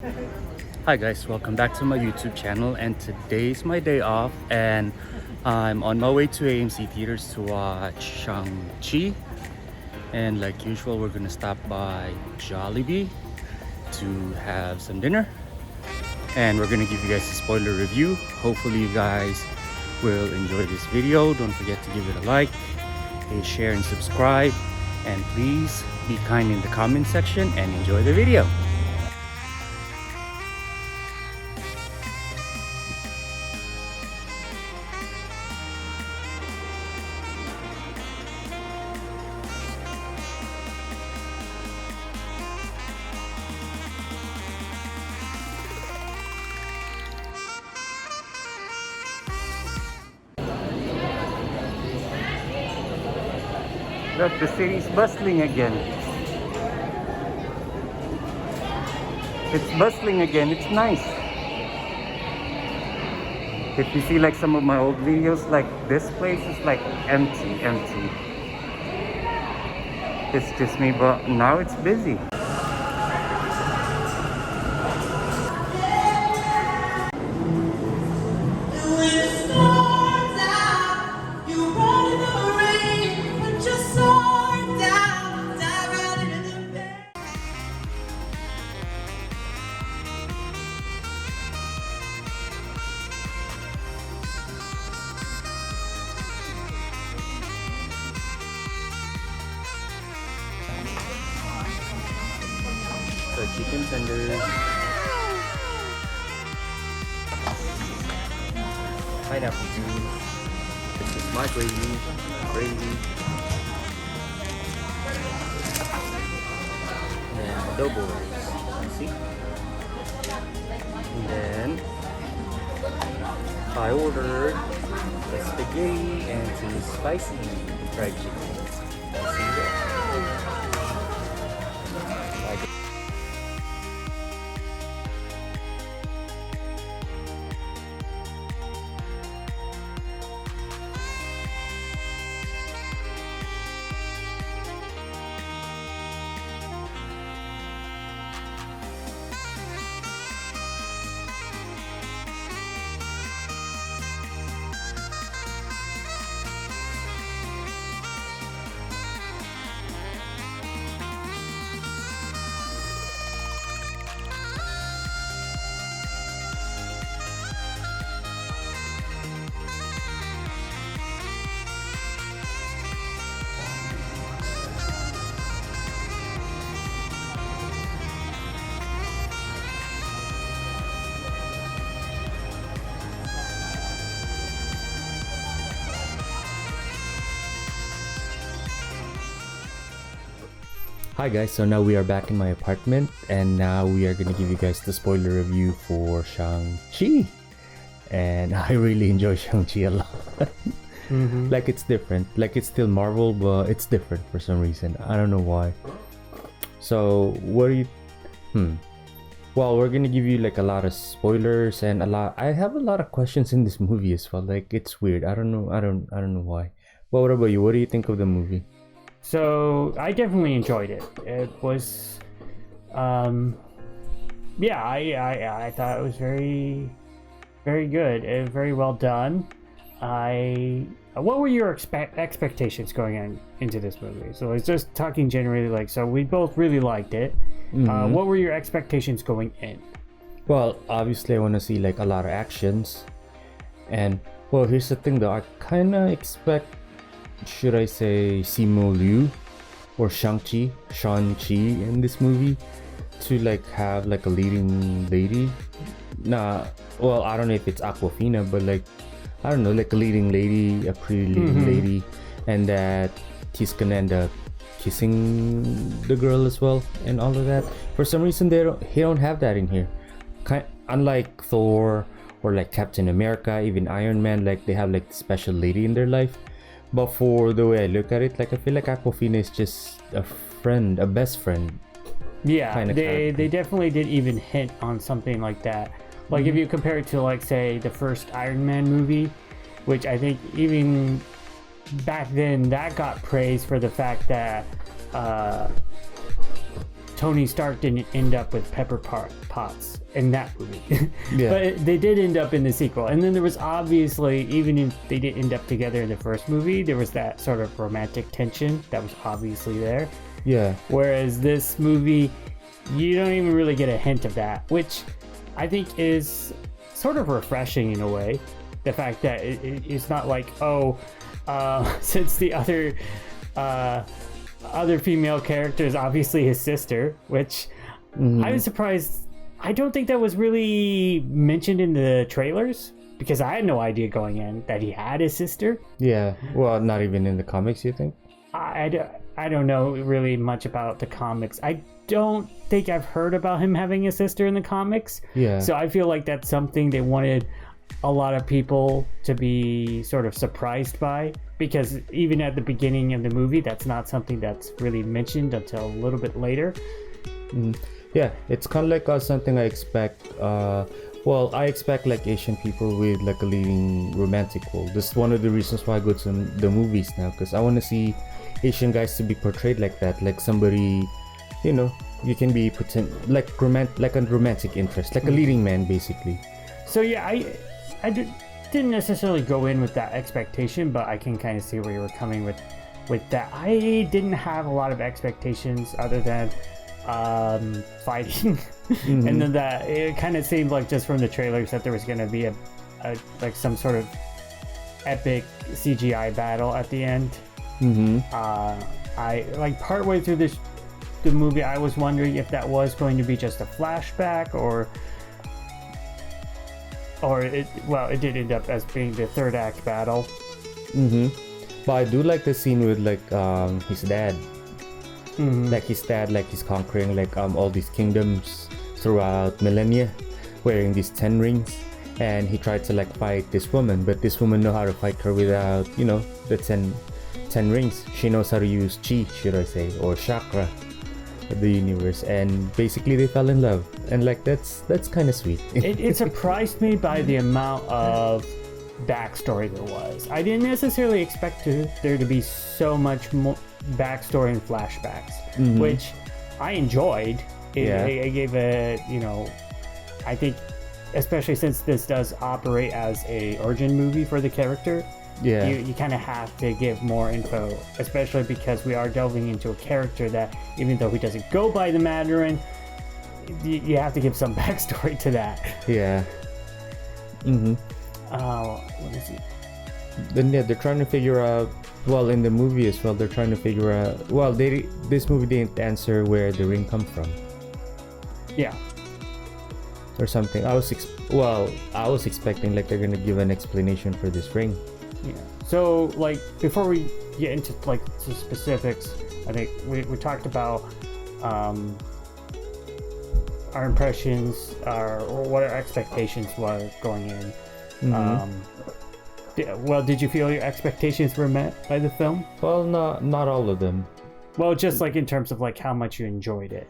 Hi guys, welcome back to my YouTube channel, and today's my day off and I'm on my way to AMC theaters to watch Shang-Chi, and like usual we're gonna stop by Jollibee to have some dinner, and we're gonna give you guys a spoiler review. Hopefully you guys will enjoy this video. Don't forget to give it a like, a share and subscribe, and please be kind in the comment section and enjoy the video. Look, the city's bustling again. It's bustling again. It's nice. If you see like some of my old videos, like this place is like empty. It's just me, but now it's busy. So chicken tenders, pineapple juice, this is my gravy, and adobo rice, see? And then I ordered the spaghetti and some spicy fried chicken. See that? Hi guys, so now we are back in my apartment, and now we are gonna give you guys the spoiler review for Shang-Chi. And I really enjoy Shang-Chi a lot. Like it's different, like it's still Marvel, but it's different for some reason. I don't know why. So what do you well, we're gonna give you like a lot of spoilers and I have a lot of questions in this movie as well. Like it's weird. I don't know why. Well, what about you? What do you think of the movie? So I definitely enjoyed it. It was, yeah, I thought it was very, very good. Very well done. What were your expectations going into this movie? So it's just talking generally, like, so we both really liked it. What were your expectations going in? Well, obviously I want to see like a lot of actions, and well, here's the thing though. I kind of expect, should I say, Simu Liu or Shang-Chi in this movie to like have like a leading lady. Well, I don't know if it's Aquafina, but like, I don't know, like a leading lady, a pretty leading lady, and that he's gonna end up kissing the girl as well and all of that. For some reason he don't have that in here. Unlike Thor or like Captain America, even Iron Man, like they have like special lady in their life. But for the way I look at it, like I feel like Aquafina is just a friend, a best friend. Yeah, they definitely did even hint on something like that. Like if you compare it to like say the first Iron Man movie, which I think even back then that got praised for the fact that Tony Stark didn't end up with Pepper Potts in that movie. Yeah. But they did end up in the sequel. And then there was obviously, even if they didn't end up together in the first movie, there was that sort of romantic tension that was obviously there. Yeah. Whereas this movie, you don't even really get a hint of that, which I think is sort of refreshing in a way. The fact that it's not like, since the other female character is obviously his sister, which I was surprised. I don't think that was really mentioned in the trailers, because I had no idea going in that he had a sister. Yeah. Well, not even in the comics, you think? I don't know really much about the comics. I don't think I've heard about him having a sister in the comics. Yeah. So I feel like that's something they wanted a lot of people to be sort of surprised by, because even at the beginning of the movie, that's not something that's really mentioned until a little bit later. Yeah, it's kind of like something I expect. I expect like Asian people with like a leading romantic role. This is one of the reasons why I go to the movies now, because I want to see Asian guys to be portrayed like that, like somebody, you can be pretend like a romantic interest, like a leading man, basically. So yeah, I didn't necessarily go in with that expectation, but I can kind of see where you were coming with that. I didn't have a lot of expectations other than fighting, and then that it kind of seemed like just from the trailers that there was going to be a like some sort of epic CGI battle at the end. I like partway through the movie, I was wondering if that was going to be just a flashback or it did end up as being the third act battle. But I do like the scene with like his dad. Like his dad, like he's conquering like all these kingdoms throughout millennia, wearing these 10 rings, and he tried to like fight this woman, but this woman know how to fight her without the 10 rings. She knows how to use chi, should I say, or chakra of the universe, and basically they fell in love, and like that's kind of sweet. It surprised me by the amount of backstory there was. I didn't necessarily expect there to be so much more backstory and flashbacks, which I enjoyed. It gave I think, especially since this does operate as a origin movie for the character, you kind of have to give more info, especially because we are delving into a character that, even though he doesn't go by the Mandarin, you have to give some backstory to that. Let me see. Then they're trying to figure out, well, in the movie as well, they're trying to figure out, well, this movie didn't answer where the ring come from. Or something. I was expecting like they're gonna give an explanation for this ring. So like before we get into like the specifics, I think we talked about our impressions, or what our expectations were going in. Did you feel your expectations were met by the film? Well, not all of them. Well, just like in terms of like how much you enjoyed it.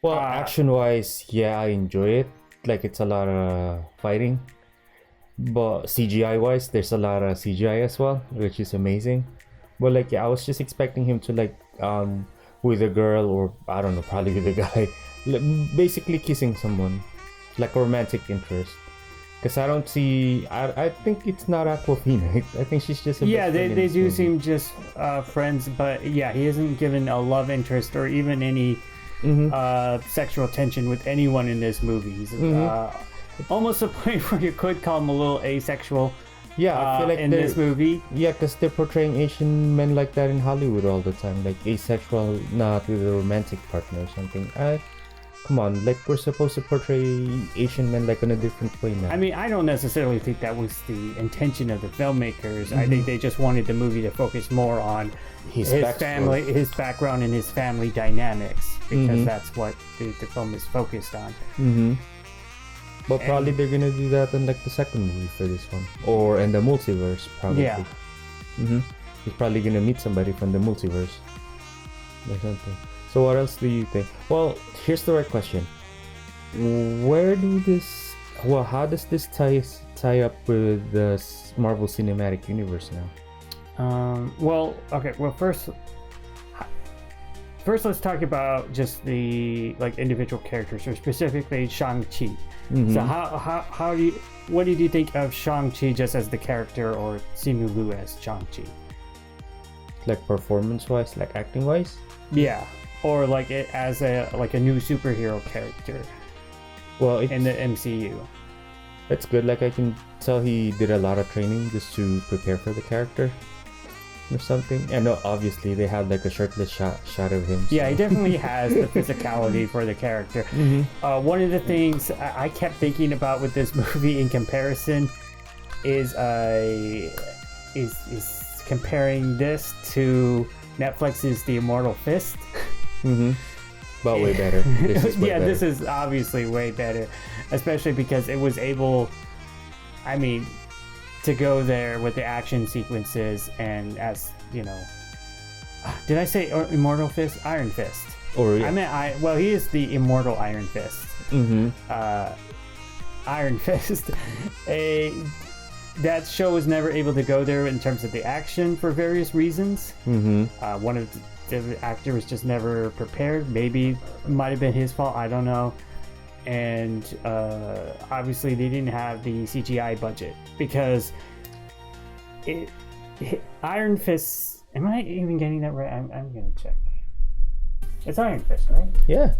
Well, action-wise, yeah, I enjoy it. Like, it's a lot of fighting. But CGI-wise, there's a lot of CGI as well, which is amazing. But like, I was just expecting him to like, with a girl, or I don't know, probably with a guy, basically kissing someone, like a romantic interest. Because I don't see, I think it's not Aquafina. I think she's just a they do seem just friends, but yeah, he isn't given a love interest or even any sexual tension with anyone in this movie. He's almost a point where you could call him a little asexual. I feel like in this movie. Yeah, because they're portraying Asian men like that in Hollywood all the time, like asexual, not with a romantic partner or something. Come on, like we're supposed to portray Asian men like in a different way now. I mean, I don't necessarily think that was the intention of the filmmakers. I think they just wanted the movie to focus more on his family, his background, and his family dynamics, because that's what the film is focused on. But probably they're gonna do that in like the second movie for this one, or in the multiverse, probably. Yeah. He's probably gonna meet somebody from the multiverse or something. So what else do you think? Well, here's the right question. How does this tie up with the Marvel Cinematic Universe now? Well, first, first let's talk about just the like individual characters, or specifically Shang-Chi. So what did you think of Shang-Chi just as the character, or Simu Liu as Shang-Chi? Like performance-wise, like acting-wise? Yeah, or like it as a new superhero character. Well, in the MCU. It's good. Like I can tell he did a lot of training just to prepare for the character or something. And obviously they have like a shirtless shot of him. So. Yeah, he definitely has the physicality for the character. One of the things I kept thinking about with this movie in comparison is comparing this to Netflix's The Immortal Fist. But way better. This is obviously way better, especially because it was able, to go there with the action sequences, and as you know, did I say Immortal Fist? Iron Fist. He is the Immortal Iron Fist. Iron Fist. That show was never able to go there in terms of the action for various reasons. One of the actor was just never prepared. Maybe it might have been his fault, I don't know. And obviously they didn't have the CGI budget, because Iron Fist, am I even getting that right? I'm gonna check. It's Iron Fist, right? Yeah.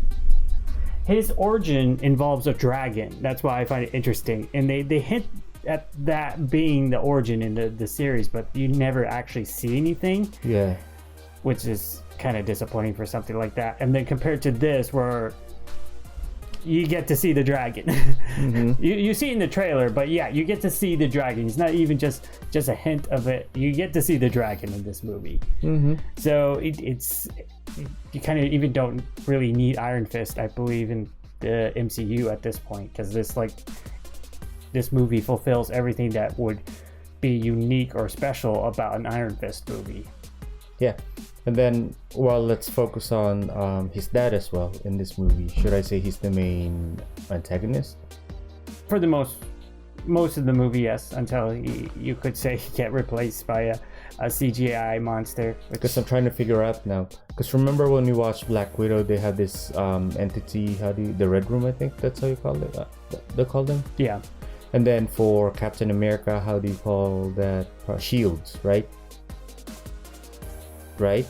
His origin involves a dragon. That's why I find it interesting, and they hint at that being the origin in the series, but you never actually see anything. Yeah. Which is kind of disappointing for something like that. And then compared to this, where you get to see the dragon. You see it in the trailer, but yeah, you get to see the dragon. It's not even just a hint of it. You get to see the dragon in this movie. So you kind of even don't really need Iron Fist, I believe, in the MCU at this point, because this movie fulfills everything that would be unique or special about an Iron Fist movie. Yeah. And then, let's focus on his dad as well in this movie. Should I say he's the main antagonist? For the most of the movie, yes, until you could say he get replaced by a CGI monster. Because I'm trying to figure out now. Because remember when we watched Black Widow, they had this entity, the Red Room, I think that's how you call it. They call them? Yeah. And then for Captain America, how do you call that? Shields, right? Right?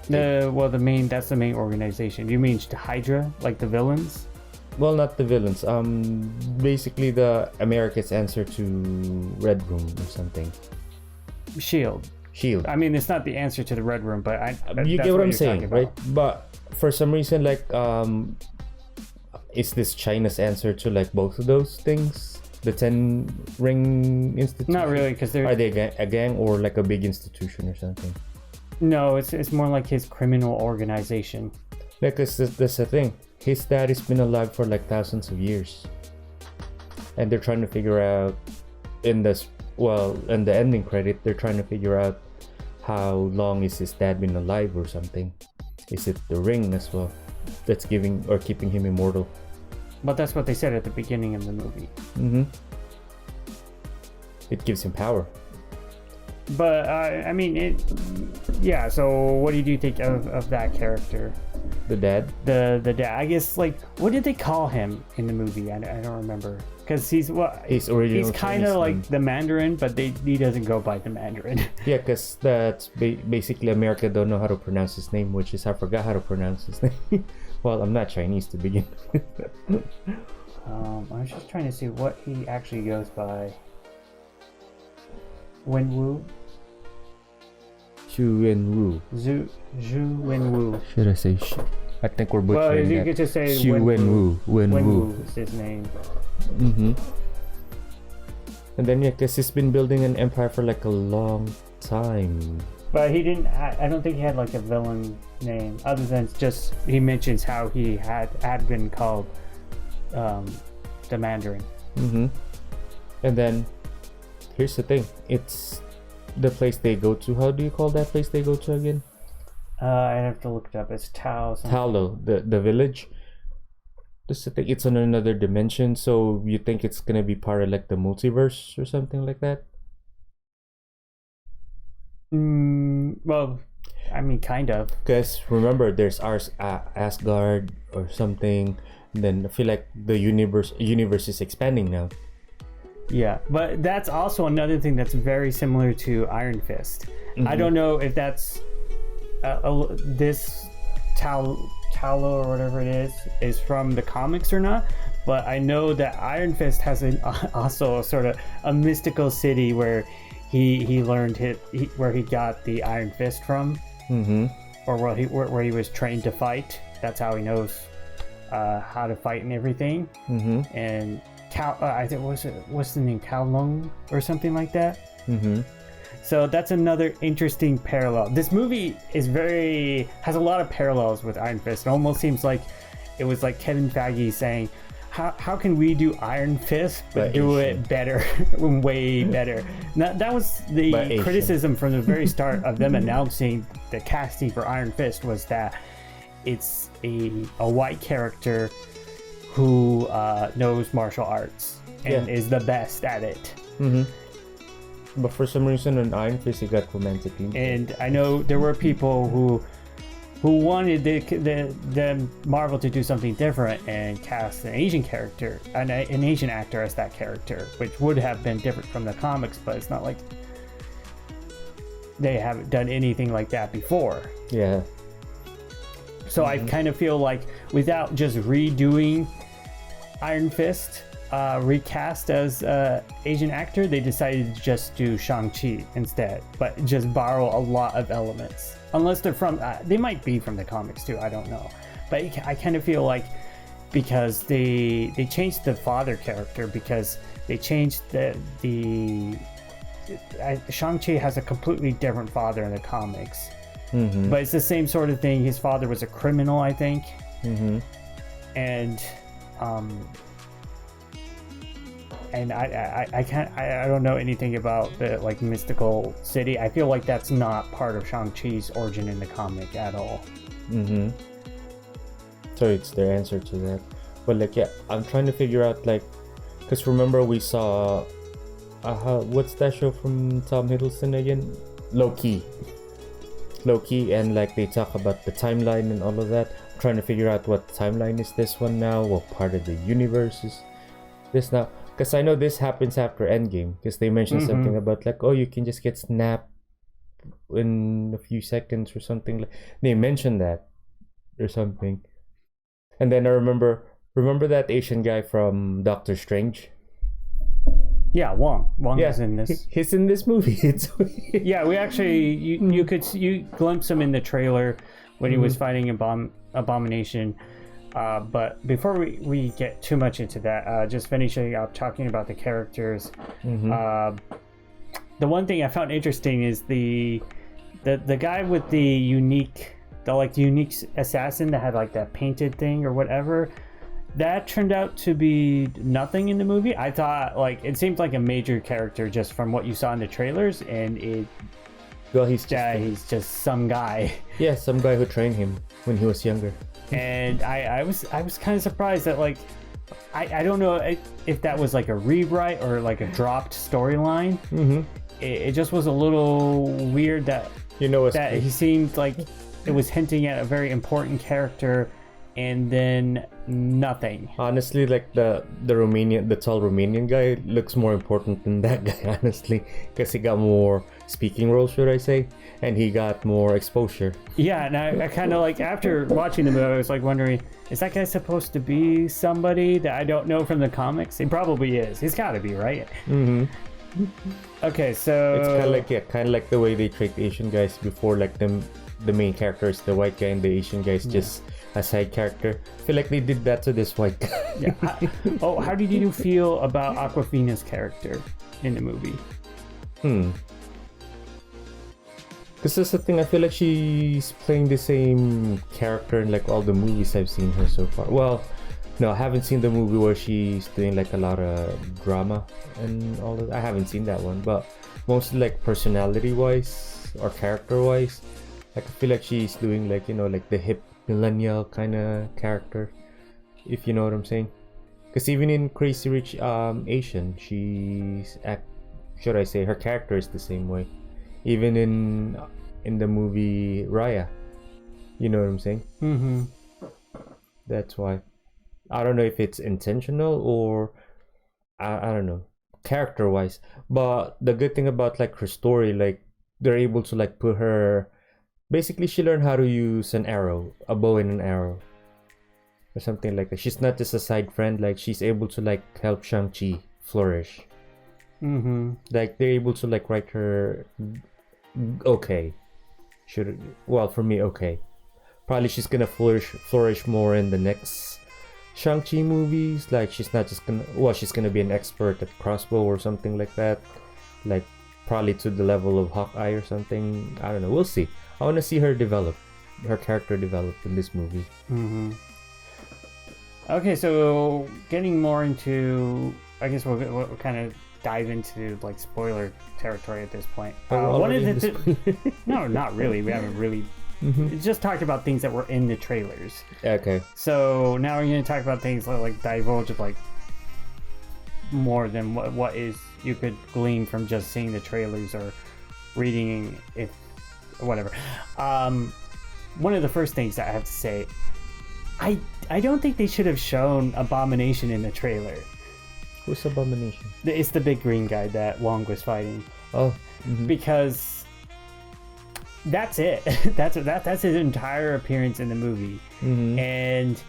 That's the main organization. You mean Hydra, like the villains? Well, not the villains. Basically the America's answer to Red Room or something. Shield. I mean, it's not the answer to the Red Room, but you get what I'm saying, right? But for some reason, like, is this China's answer to like both of those things? The 10 Ring Institute? Not really, because are they a gang or like a big institution or something? No, it's more like his criminal organization. Because that's the thing. His dad has been alive for like thousands of years, and they're trying to figure out in the ending credit, they're trying to figure out how long is his dad been alive or something. Is it the ring as well that's giving or keeping him immortal? But that's what they said at the beginning of the movie. It gives him power. But so what did you think of that character? The dad? The dad. I guess, like, what did they call him in the movie? I don't remember. Because he's kind of like the Mandarin, but he doesn't go by the Mandarin. Yeah, because that's basically America don't know how to pronounce his name, which is I forgot how to pronounce his name. Well, I'm not Chinese to begin with. I was just trying to see what he actually goes by. Wenwu? Zhu Wenwu. Zhu Wenwu. Should I say I think we're butchering that. Well, you could just say Zhu Wenwu. Wenwu is his name. And then, yeah, because he's been building an empire for like a long time. But he didn't. I don't think he had like a villain name, other than just he mentions how he had been called the Mandarin. And then here's the thing: it's the place they go to. How do you call that place they go to again? I have to look it up. It's Talo, the village. That's the thing. It's on another dimension, so you think it's gonna be part of like the multiverse or something like that? Well, I mean, kind of. Because remember, there's Asgard or something. And then I feel like the universe is expanding now. Yeah, but that's also another thing that's very similar to Iron Fist. I don't know if that's this Talo or whatever it is from the comics or not, but I know that Iron Fist has also sort of a mystical city where he learned where he got the Iron Fist from, or where he was trained to fight. That's how he knows how to fight and everything. And I think what's the name, Kowloon or something like that. So that's another interesting parallel. This movie has a lot of parallels with Iron Fist. It almost seems like it was like Kevin Feige saying, how can we do Iron Fist but do it better, way better. Now, that was the criticism from the very start of them announcing the casting for Iron Fist, was that it's a white character who knows martial arts and is the best at it. But for some reason on Iron Fist he got romantic. And I know there were people who wanted the Marvel to do something different and cast an Asian character, an Asian actor as that character, which would have been different from the comics, but it's not like they haven't done anything like that before. Yeah. So I kind of feel like without just redoing Iron Fist, recast as Asian actor, they decided to just do Shang-Chi instead, but just borrow a lot of elements. Unless they're from, they might be from the comics too, I don't know. But I kind of feel like because they changed the father character, because they changed Shang-Chi has a completely different father in the comics. But it's the same sort of thing. His father was a criminal, I think. And I don't know anything about the like mystical city. I feel like that's not part of Shang-Chi's origin in the comic at all. So it's their answer to that. But like, yeah, I'm trying to figure out, like, because remember we saw what's that show from Tom Hiddleston again? Loki, and like they talk about the timeline and all of that. I'm trying to figure out what timeline is this one now, what part of the universe is this now. Because I know this happens after Endgame, because they mentioned something about like, oh, you can just get snapped in a few seconds or something. They mentioned that or something. And then I remember that Asian guy from Doctor Strange. Yeah, Wong is in this. He's in this movie. Yeah, we actually you glimpse him in the trailer when he was fighting Abomination. But before we get too much into that, just finishing up talking about the characters. The one thing I found interesting is the guy with the unique assassin that had like that painted thing or whatever. That turned out to be nothing in the movie. I thought like it seemed like a major character just from what you saw in the trailers, and he's just some guy. Yeah, some guy who trained him when he was younger. And I was kind of surprised that like I don't know if that was like a rewrite or like a dropped storyline. It just was a little weird that he seemed like it was hinting at a very important character, and then nothing. Honestly, like the tall Romanian guy looks more important than that guy, honestly, because he got more speaking roles, should I say, and he got more exposure. Yeah, and I kind of like, after watching the movie, I was like wondering, is that guy supposed to be somebody that I don't know from the comics? He probably is. He's got to be, right? Okay, so it's kind of like the way they treat Asian guys before, like the main character is the white guy and the Asian guy is just a side character. I feel like they did that to this white guy. How did you feel about Awkwafina's character in the movie? Because that's the thing, I feel like she's playing the same character in like all the movies I've seen her so far. Well, no, I haven't seen the movie where she's doing like a lot of drama and all that. I haven't seen that one, but mostly like personality wise or character wise, like I feel like she's doing like, like the hip millennial kind of character, if you know what I'm saying. Because even in Crazy Rich Asian, should I say her character is the same way. Even in in the movie Raya. You know what I'm saying? Mm-hmm. That's why. I don't know if it's intentional or I don't know, character wise. But the good thing about like her story, like they're able to like put her. Basically, she learned how to use an arrow, a bow and an arrow, or something like that. She's not just a side friend. Like she's able to like help Shang-Chi flourish. Mm-hmm. Like they're able to like write her okay. Well, for me, okay. Probably she's gonna flourish more in the next Shang-Chi movies. Like she's not just gonna she's gonna be an expert at crossbow or something like that. Like probably to the level of Hawkeye or something. I don't know. We'll see. I want to see her character develop in this movie. Mm-hmm. Okay, so getting more into, I guess we'll kind of dive into like spoiler territory at this point. One of the no, not really. We haven't really. Mm-hmm. Just talked about things that were in the trailers. Okay. So now we're going to talk about things like divulge of like more than what is you could glean from just seeing the trailers or reading it, whatever. One of the first things that I have to say, I don't think they should have shown Abomination in the trailer. Who's Abomination? It's the big green guy that Wong was fighting. Oh. Mm-hmm. Because that's it. that's his entire appearance in the movie. Mm-hmm. And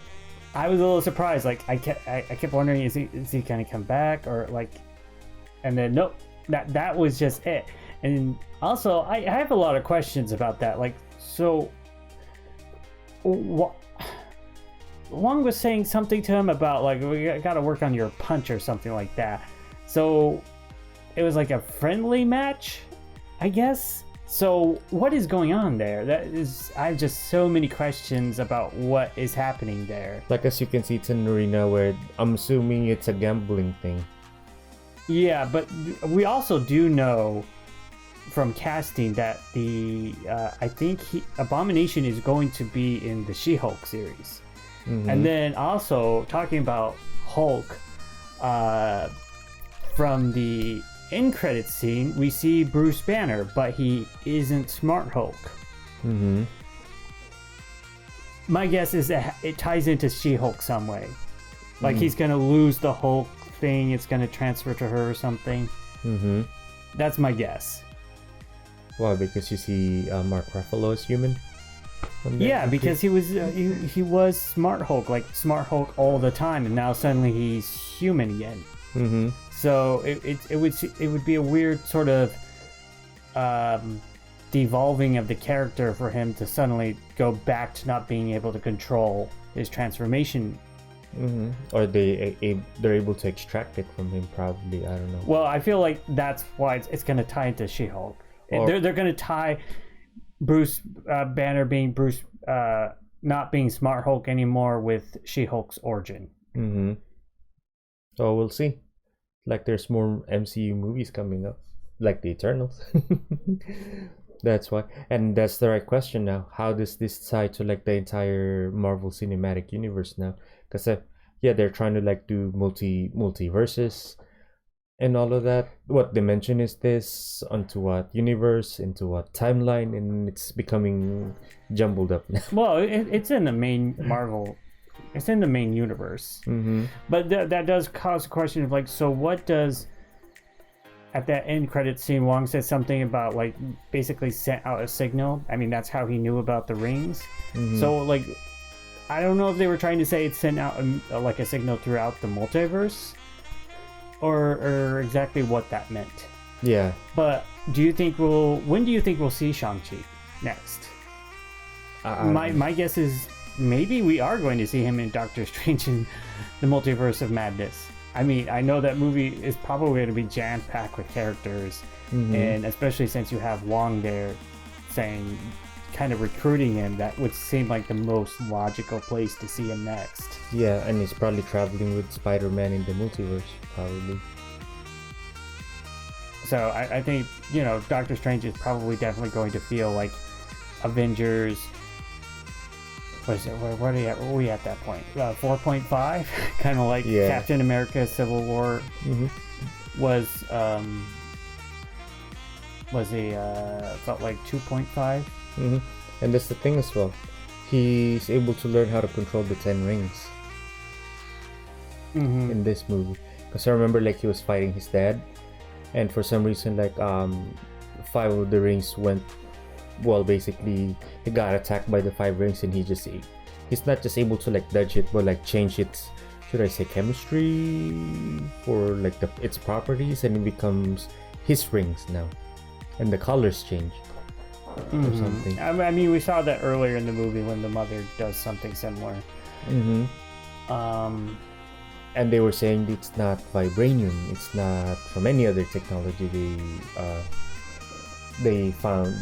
I was a little surprised. Like I kept wondering, is he gonna come back or like? And then nope, that was just it. And also, I have a lot of questions about that. Like, so Wong was saying something to him about like we got to work on your punch or something like that. So it was like a friendly match, I guess. So what is going on there? I have just so many questions about what is happening there. Like as you can see, it's an arena where I'm assuming it's a gambling thing. Yeah, but we also do know from casting that I think Abomination is going to be in the She-Hulk series. Mm-hmm. And then also talking about Hulk, from the end credits scene, we see Bruce Banner, but he isn't Smart Hulk. Mm-hmm. My guess is that it ties into She-Hulk some way. Like he's gonna lose the Hulk thing, it's gonna transfer to her or something. Mm-hmm. That's my guess. Why? Because you see Mark Ruffalo as human? Yeah, because he was Smart Hulk, like Smart Hulk all the time, and now suddenly he's human again. Mm-hmm. So it would be a weird sort of devolving of the character for him to suddenly go back to not being able to control his transformation. Mm-hmm. Or they're able to extract it from him, probably. I don't know. Well, I feel like that's why it's going to tie into She-Hulk. They're going to tie Bruce Banner being Bruce, not being Smart Hulk anymore with She-Hulk's origin. Mm-hmm. Oh, we'll see. Like there's more MCU movies coming up, like the Eternals. That's why, and that's the right question now. How does this tie to like the entire Marvel Cinematic Universe now? Because they're trying to like do multiverses and all of that. What dimension is this? Onto what universe? Into what timeline? And it's becoming jumbled up now. Well, it's in the main Marvel. It's in the main universe. Mm-hmm. But that does cause a question of like, so what does, at that end credit scene, Wong said something about like basically sent out a signal. I mean, that's how he knew about the rings. Mm-hmm. So like, I don't know if they were trying to say it sent out like a signal throughout the multiverse, or exactly what that meant. Yeah. But when do you think we'll see Shang-Chi next? My guess is maybe we are going to see him in Doctor Strange in the Multiverse of Madness. I mean, I know that movie is probably going to be jam-packed with characters, mm-hmm. and especially since you have Wong there saying, kind of recruiting him, that would seem like the most logical place to see him next. Yeah, and he's probably traveling with Spider-Man in the multiverse, probably. So I think, Doctor Strange is probably definitely going to feel like Avengers. What is it? What are we at that point? 4.5? Kind of like Captain America Civil War, mm-hmm. was was a felt like 2.5. Mm-hmm. And that's the thing as well. He's able to learn how to control the 10 rings in this movie. Because I remember like he was fighting his dad, and for some reason like 5 of the rings went, well, basically he got attacked by the 5 rings, and he's not just able to like dodge it, but like change its, should I say, chemistry for like its properties, and it becomes his rings now, and the colors change or something. I mean, we saw that earlier in the movie when the mother does something similar. And they were saying it's not vibranium, it's not from any other technology they found,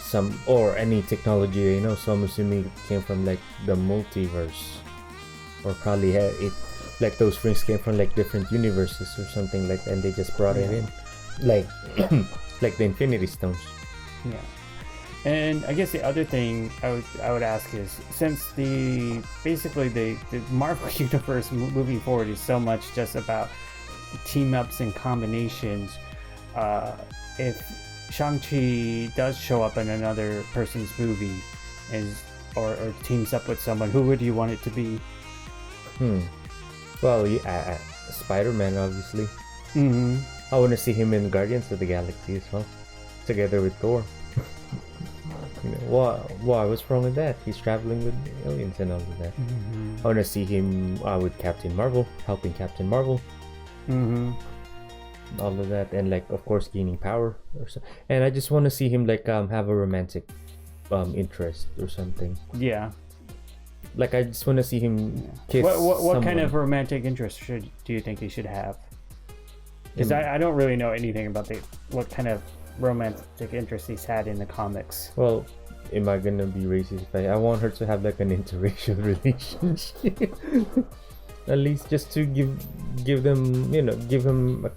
some, or any technology they know. So I'm assuming it came from like the multiverse, or probably it, like those rings came from like different universes or something like that, and they just brought it in, like like the Infinity Stones. Yeah. And I guess the other thing I would ask is, since the Marvel universe moving forward is so much just about team ups and combinations, if Shang-Chi does show up in another person's movie or teams up with someone, who would you want it to be? Well, Spider-Man, obviously. I want to see him in Guardians of the Galaxy as well, together with Thor. Why? What's wrong with that? He's traveling with aliens and all of that. I want to see him with Captain Marvel, helping Captain Marvel. All of that, and like of course gaining power or so. And I just want to see him like have a romantic interest or something. Yeah. Like I just want to see him kiss. What kind of romantic interest do you think he should have? Because I don't really know anything about what kind of romantic interest he's had in the comics. Well, am I gonna be racist if I want her to have like an interracial relationship? At least just to give them, give him a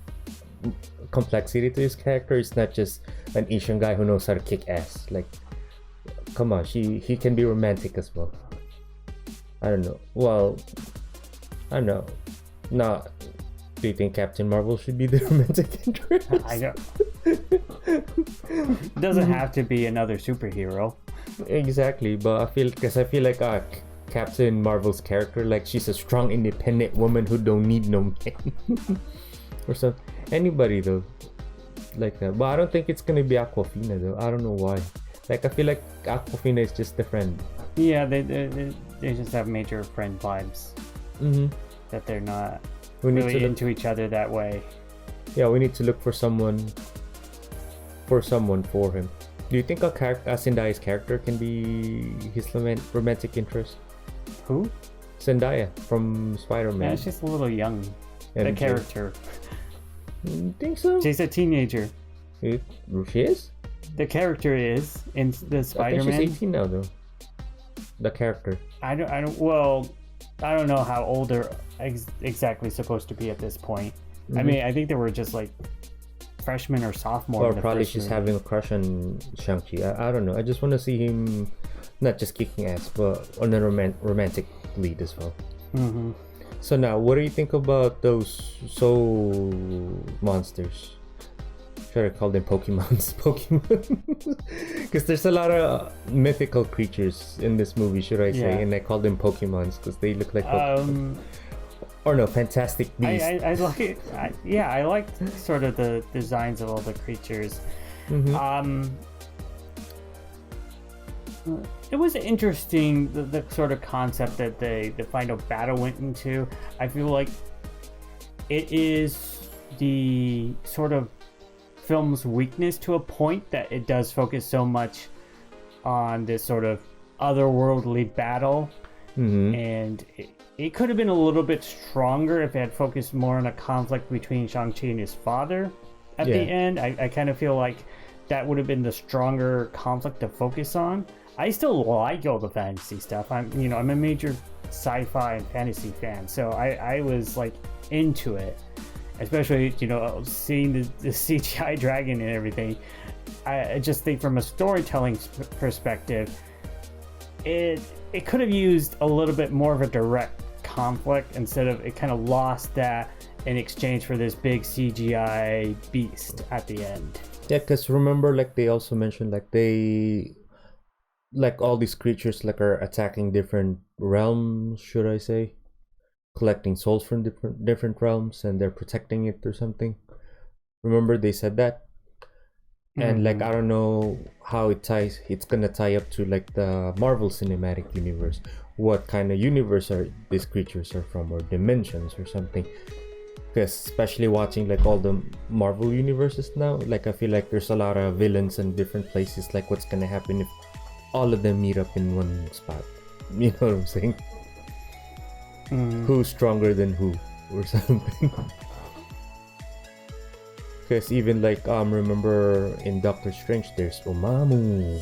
complexity to his character. It's not just an Asian guy who knows how to kick ass. Like, come on, he can be romantic as well. I don't know. Well, I don't know. Nah, do you think Captain Marvel should be the romantic interest? I don't. It doesn't have to be another superhero. Exactly, but I feel like Captain Marvel's character, like she's a strong, independent woman who don't need no man. Or some anybody though, like that. But I don't think it's gonna be Aquafina though. I don't know why. Like I feel like Aquafina is just a friend. Yeah, they just have major friend vibes. That they're not really into each other that way. Yeah, we need to look for someone for him. Do you think Zendaya's character can be his romantic interest? Who? Zendaya from Spider-Man. Yeah, she's a little young. The character. Think so? She's a teenager. She is? The character is in the Spider-Man. I think she's 18 now though. The character. I don't know how old they're exactly supposed to be at this point. I mean, I think they were just like freshman or sophomore. Or probably she's having a crush on Shang-Chi. I don't know. I just want to see him not just kicking ass, but on a romantic lead as well. So now, what do you think about those soul monsters? Should I call them Pokemons? Because there's a lot of mythical creatures in this movie, should I say? And I call them Pokemons because they look like Pokemon. Or no, Fantastic Beasts. I like it. I like sort of the designs of all the creatures. It was interesting, the sort of concept that the final battle went into. I feel like it is the sort of film's weakness to a point that it does focus so much on this sort of otherworldly battle. And it could have been a little bit stronger if it had focused more on a conflict between Shang-Chi and his father at the end. I kind of feel like that would have been the stronger conflict to focus on. I still like all the fantasy stuff. I'm a major sci-fi and fantasy fan, so I was like into it, especially seeing the CGI dragon and everything. I just think from a storytelling perspective, it could have used a little bit more of a direct conflict instead of it kind of lost that in exchange for this big CGI beast at the end. Yeah, because remember, like they also mentioned, like all these creatures like are attacking different realms, should I say, collecting souls from different realms, and they're protecting it or something. Remember they said that, and like I don't know how it's gonna tie up to like the Marvel Cinematic Universe. What kind of universe are these creatures are from, or dimensions or something? Because especially watching like all the Marvel universes now, like I feel like there's a lot of villains in different places. Like what's gonna happen if all of them meet up in one spot? You know what I'm saying? Who's stronger than who or something? Because even like remember in Doctor Strange there's Umamu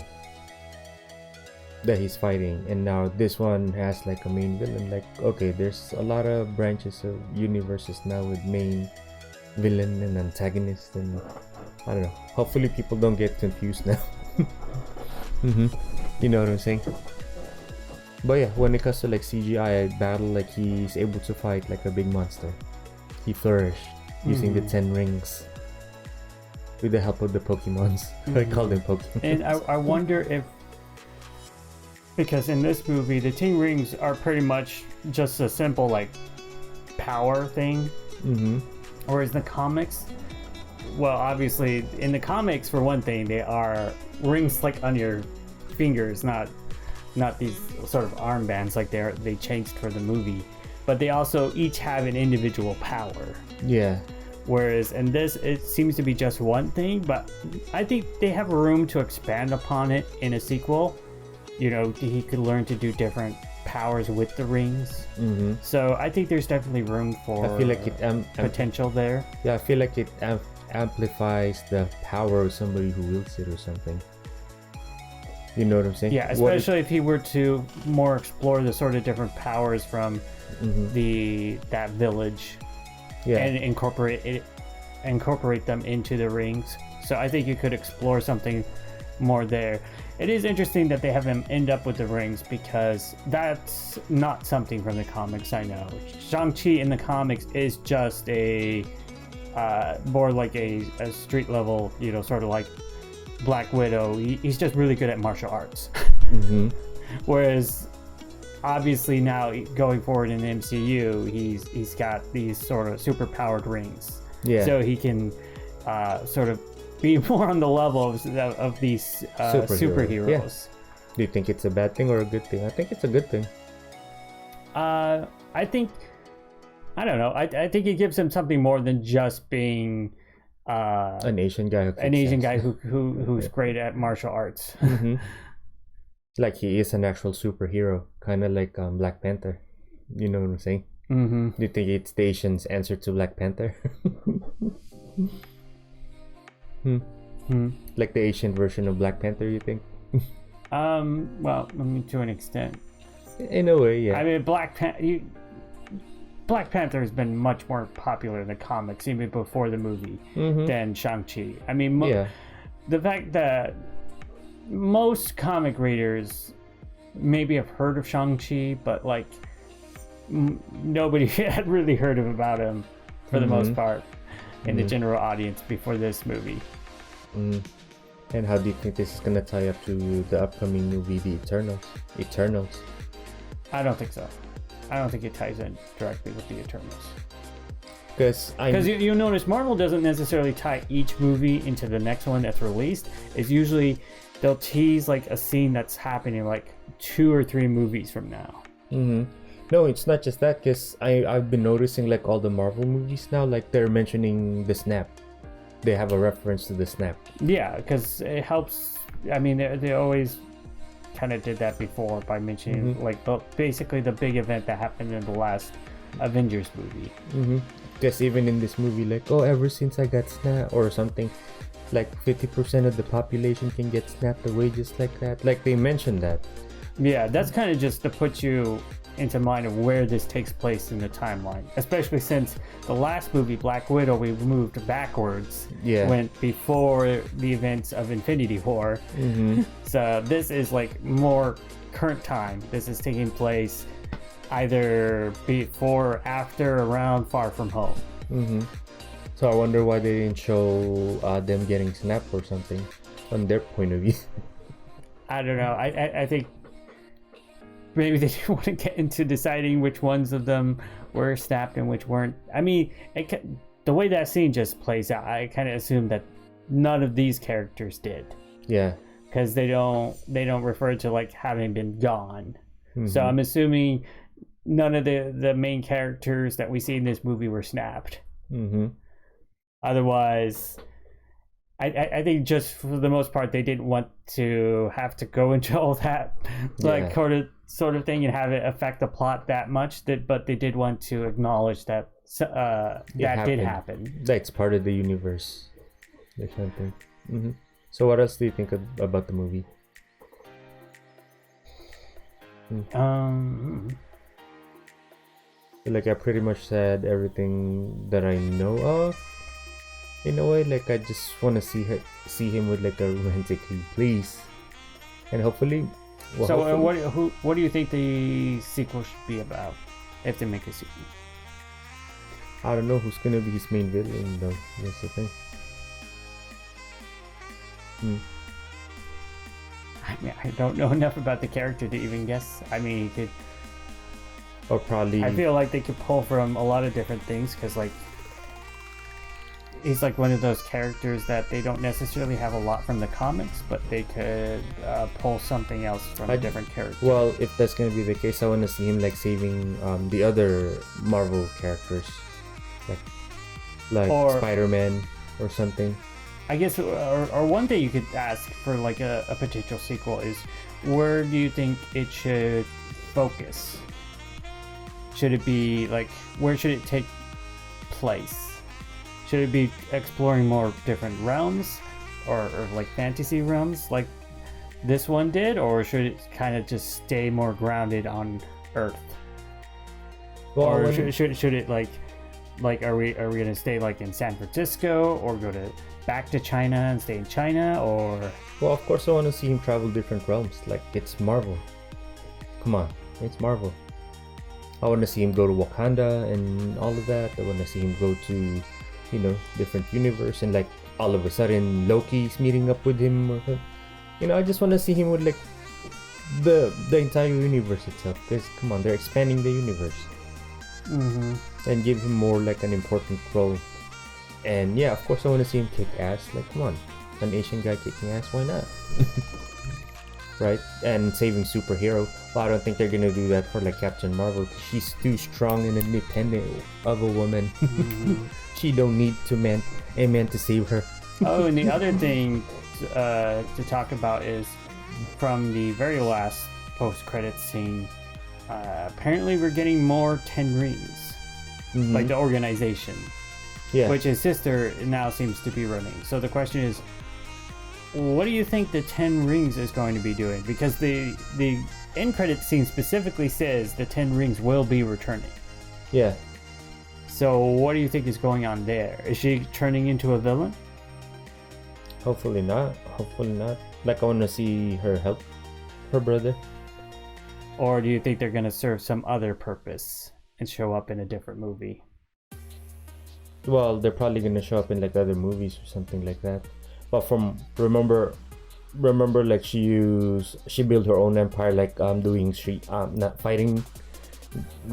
that he's fighting, and now this one has like a main villain. Like okay, there's a lot of branches of universes now with main villain and antagonist, and I don't know, hopefully people don't get confused now. You know what I'm saying? But yeah, when it comes to like CGI battle, like he's able to fight like a big monster. He flourished using the 10 rings with the help of the Pokemons. I call them Pokemon. And I wonder if, because in this movie the 10 rings are pretty much just a simple like power thing, whereas the comics, well obviously in the comics for one thing they are rings like on your fingers, not these sort of armbands like they changed for the movie, but they also each have an individual power. Yeah. Whereas in this it seems to be just one thing, but I think they have room to expand upon it in a sequel. You know, he could learn to do different powers with the rings. So I think there's definitely room for I feel like it potential there. Yeah, I feel like it amplifies the power of somebody who wields it or something. You know what I'm saying? Yeah, especially if he were to more explore the sort of different powers from that village, and incorporate them into the rings. So I think you could explore something more there. It is interesting that they have him end up with the rings, because that's not something from the comics. I know Shang-Chi in the comics is just a more like a street level, you know, sort of like Black Widow. He's just really good at martial arts. Whereas obviously now going forward in the MCU, he's got these sort of super powered rings. Yeah. So he can sort of be more on the level of these superheroes. Yeah. Do you think it's a bad thing or a good thing? I think it's a good thing. I don't know. I think it gives him something more than just being an Asian guy who's great at martial arts. Like he is an actual superhero, kind of like Black Panther. You know what I'm saying? Do you think it's the Asian's answer to Black Panther? Like the Asian version of Black Panther, you think? Well, I mean, to an extent. In a way, yeah. I mean, Black Panther has been much more popular in the comics, even before the movie, than Shang-Chi. I mean, the fact that most comic readers maybe have heard of Shang-Chi, but like nobody had really heard about him for the most part in the general audience before this movie. And how do you think this is gonna tie up to the upcoming movie, The Eternals? I don't think so. I don't think it ties in directly with the Eternals. Because you notice Marvel doesn't necessarily tie each movie into the next one that's released. It's usually they'll tease like a scene that's happening like 2 or 3 movies from now. No, it's not just that, because I've been noticing like all the Marvel movies now, like they're mentioning the snap. They have a reference to the snap. Yeah, because it helps. I mean, they always kind of did that before by mentioning like basically the big event that happened in the last Avengers movie. Because even in this movie, like, oh, ever since I got snapped or something, like 50% of the population can get snapped away just like that. Like they mentioned that. Yeah, that's kind of just to put you into mind of where this takes place in the timeline, especially since the last movie, Black Widow, we moved backwards. Went before the events of Infinity War. So this is like more current time. This is taking place either before, after, around, Far From Home. So I wonder why they didn't show them getting snapped or something on their point of view. I don't know. I think maybe they didn't want to get into deciding which ones of them were snapped and which weren't. I mean, the way that scene just plays out, I kind of assume that none of these characters did. Yeah. Because they don't refer to like having been gone. Mm-hmm. So I'm assuming none of the main characters that we see in this movie were snapped. Mm-hmm. Otherwise, I think just for the most part, they didn't want to have to go into all that like sort of thing and have it affect the plot that much. But they did want to acknowledge that that did happen. That's part of the universe. That kind of thing. Mm-hmm. So what else do you think about the movie? Like I pretty much said everything that I know of. In a way, like I just want to see him with like a romantic lead, please, and hopefully. Well, so hopefully, what do you think the sequel should be about if they make a sequel? I don't know who's gonna be his main villain though. That's the thing. I mean, I don't know enough about the character to even guess. I mean, he could. Or probably. I feel like they could pull from a lot of different things because, like, he's like one of those characters that they don't necessarily have a lot from the comics, but they could pull something else from a different character. Well, if that's gonna be the case, I want to see him like saving the other Marvel characters, like Spider-Man or something. I guess, or one thing you could ask for like a potential sequel is, where do you think it should focus? Should it be like, where should it take place? Should it be exploring more different realms or like fantasy realms like this one did, or should it kind of just stay more grounded on Earth? Well, or should it like are we gonna stay like in San Francisco or go back to China and stay in China? Or well, of course I want to see him travel different realms. Like, it's Marvel. Come on, it's Marvel. I want to see him go to Wakanda and all of that. I want to see him go to, different universe, and like all of a sudden Loki's meeting up with him, or I just want to see him with like the entire universe itself. Because come on, they're expanding the universe, and give him more like an important role. And yeah, of course I want to see him kick ass. Like, come on, an Asian guy kicking ass, why not? Right? And saving superhero. Well, I don't think they're gonna do that for like Captain Marvel. She's too strong and independent of a woman. She don't need a man to save her. Oh, and the other thing to talk about is from the very last post-credits scene. Apparently, we're getting more Ten Rings, like the organization, which his sister now seems to be running. So the question is, what do you think the Ten Rings is going to be doing? Because the end credit scene specifically says the Ten Rings will be returning. Yeah. So what do you think is going on there? Is she turning into a villain? Hopefully not. Like, I want to see her help her brother. Or do you think they're going to serve some other purpose and show up in a different movie? Well, they're probably going to show up in like other movies or something like that. But from remember like she built her own empire, like doing street not fighting,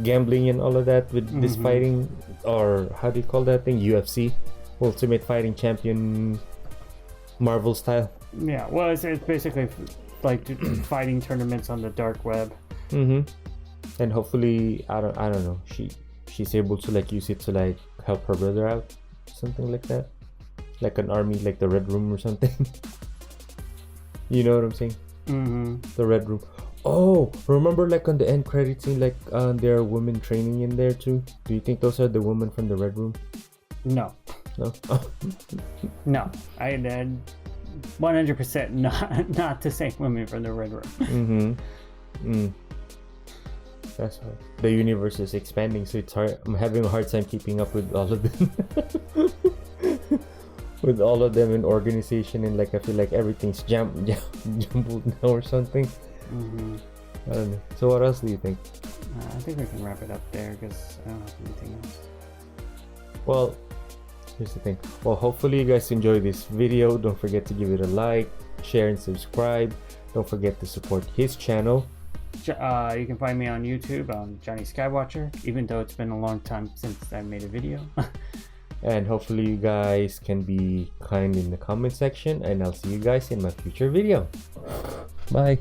gambling and all of that with this fighting, or how do you call that thing, UFC, Ultimate Fighting Champion, Marvel style. Yeah, well, it's basically like fighting tournaments on the dark web. And hopefully I don't know, she's able to like use it to like help her brother out, something like that. Like an army, like the Red Room or something. You know what I'm saying? The Red Room. Oh, remember like on the end credit scene, like there are women training in there too? Do you think those are the women from the Red Room? No. No. I 100% not the same women from the Red Room. That's hard. The universe is expanding, so it's hard. I'm having a hard time keeping up with all of them. With all of them in organization, and like I feel like everything's jumbled now or something. I don't know. So what else do you think? I think we can wrap it up there because I don't have anything else. Well, here's the thing. Well, hopefully you guys enjoy this video. Don't forget to give it a like, share, and subscribe. Don't forget to support his channel. You can find me on YouTube on Jonny Skywatcher, even though it's been a long time since I made a video. And hopefully you guys can be kind in the comment section, and I'll see you guys in my future video. Bye.